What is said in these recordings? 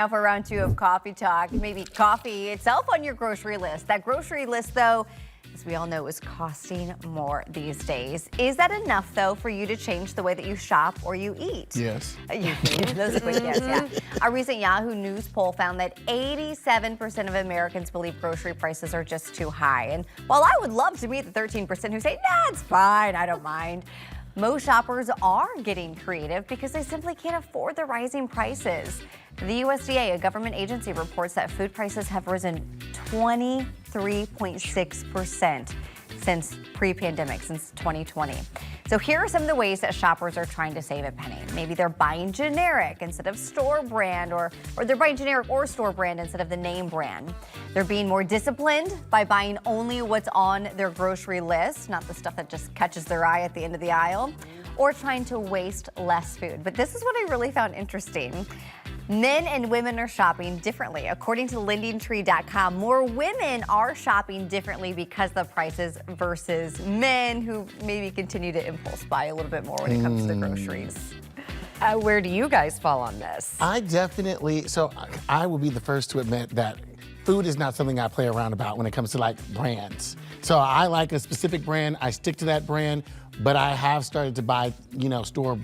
Now for round two of Coffee Talk, maybe coffee itself on your grocery list. That grocery list, though, as we all know, is costing more these days. Is that enough, though, for you to change the way that you shop or you eat? Yes. Those are quick yes, yeah. A recent Yahoo News poll found that 87% of Americans believe grocery prices are just too high. And while I would love to meet the 13% who say, nah, it's fine, I don't mind, most shoppers are getting creative because they simply can't afford the rising prices. The USDA, a government agency, reports that food prices have risen 23.6% since pre-pandemic, since 2020. So here are some of the ways that shoppers are trying to save a penny. Maybe they're buying generic instead of store brand, or they're buying generic or store brand instead of the name brand. They're being more disciplined by buying only what's on their grocery list, not the stuff that just catches their eye at the end of the aisle, or trying to waste less food. But this is what I really found interesting. Men and women are shopping differently. According to LendingTree.com, more women are shopping differently because of the prices versus men who maybe continue to impulse buy a little bit more when it comes to the groceries. Where do you guys fall on this? I will be the first to admit that food is not something I play around about when it comes to like brands. So I like a specific brand, I stick to that brand, but I have started to buy, store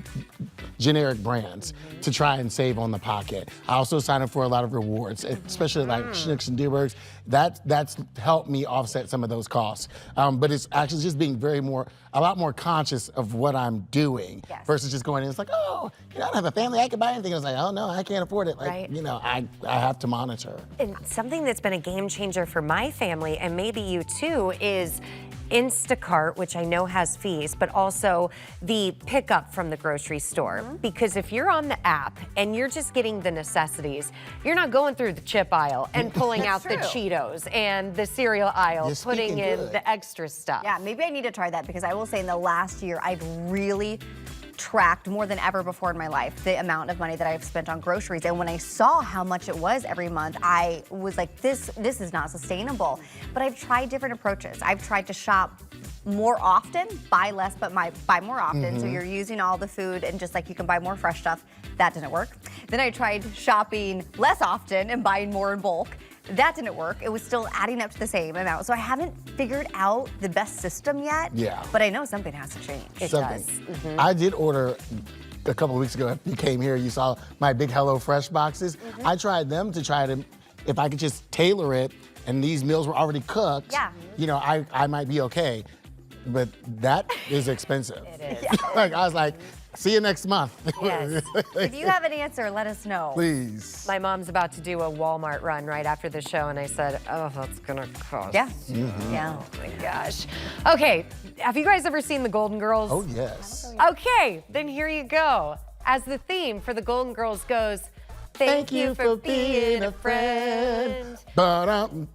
generic brands to try and save on the pocket. I also sign up for a lot of rewards, especially like Schnucks and Dewbergs. That's helped me offset some of those costs. But it's actually just being a lot more conscious of what I'm doing versus just going in. It's like, oh, I don't have a family, I can buy anything. I was like, oh no, I can't afford it. Like, right. I have to monitor. And something that's been a game changer for my family, and maybe you too, is Instacart, which I know has fees, but also the pickup from the grocery store. Because if you're on the app and you're just getting the necessities, you're not going through the chip aisle and pulling out the Cheetos and the cereal aisle, putting in the extra stuff. Yeah, maybe I need to try that, because I will say in the last year, I've really tracked more than ever before in my life the amount of money that I've spent on groceries. And when I saw how much it was every month, I was like, this is not sustainable. But I've tried different approaches. I've tried to shop more often, buy less, but buy more often. So you're using all the food and just like you can buy more fresh stuff. That didn't work. Then I tried shopping less often and buying more in bulk. That didn't work. It was still adding up to the same amount. So I haven't figured out the best system yet. Yeah. But I know something has to change. It does. I did order a couple of weeks ago. If you came here, you saw my big HelloFresh boxes. I tried them to if I could just tailor it, and these meals were already cooked. Yeah. I might be okay. But that is expensive. It is. I was like, see you next month. Yes. If you have an answer, let us know. Please. My mom's about to do a Walmart run right after the show, and I said, oh, that's gonna cost. Yeah. Yeah. Oh my gosh. Okay, have you guys ever seen the Golden Girls? Oh, yes. Okay, then here you go. As the theme for the Golden Girls goes, thank you for being a friend. Traveling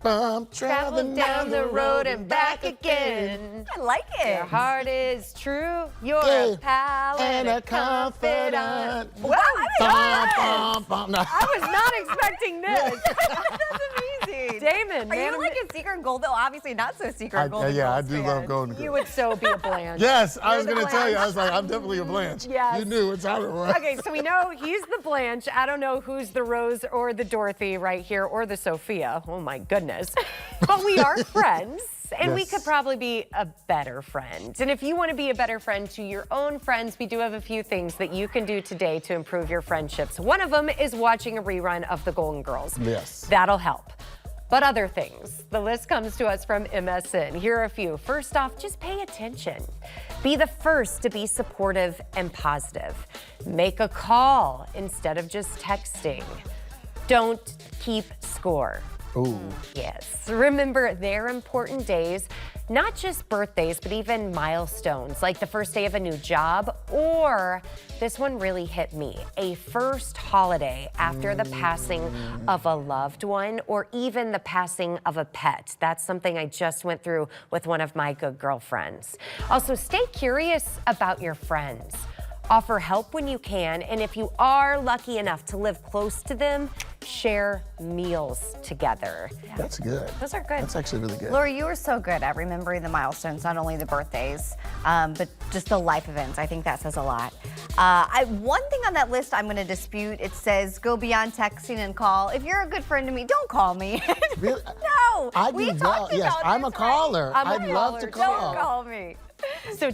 down the road and back again. I like it. Your heart is true. You're a pal and a confidant. Wow, I was not expecting this. That's amazing. Damon, are you like a secret gold? Though obviously not so secret gold. Yeah, I do love Golden Girls. You would so be a Blanche. Yes, I was going to tell you. I was like, I'm definitely a Blanche. Yes. You knew it's how it was. Okay, so we know he's the Blanche. I don't know who's the Rose or the Dorothy right here, or the Sophia. Oh my goodness. But we are friends. And we could probably be a better friend. And if you want to be a better friend to your own friends, we do have a few things that you can do today to improve your friendships. One of them is watching a rerun of The Golden Girls. Yes. That'll help. But other things, the list comes to us from MSN. Here are a few. First off, just pay attention. Be the first to be supportive and positive. Make a call instead of just texting. Don't keep score. Ooh. Yes. Remember their important days, not just birthdays, but even milestones, like the first day of a new job, or this one really hit me, a first holiday after the passing of a loved one, or even the passing of a pet. That's something I just went through with one of my good girlfriends. Also, stay curious about your friends. Offer help when you can, and if you are lucky enough to live close to them, share meals together. That's good. Those are good. That's actually really good. Laura, you were so good at remembering the milestones, not only the birthdays, but just the life events. I think that says a lot. One thing on that list I'm going to dispute. It says go beyond texting and call. If you're a good friend to me, don't call me. Really? No. I we do talked well. Yes, about I'm a this, caller. I'm a I'd love to caller, too. call. Don't call me. So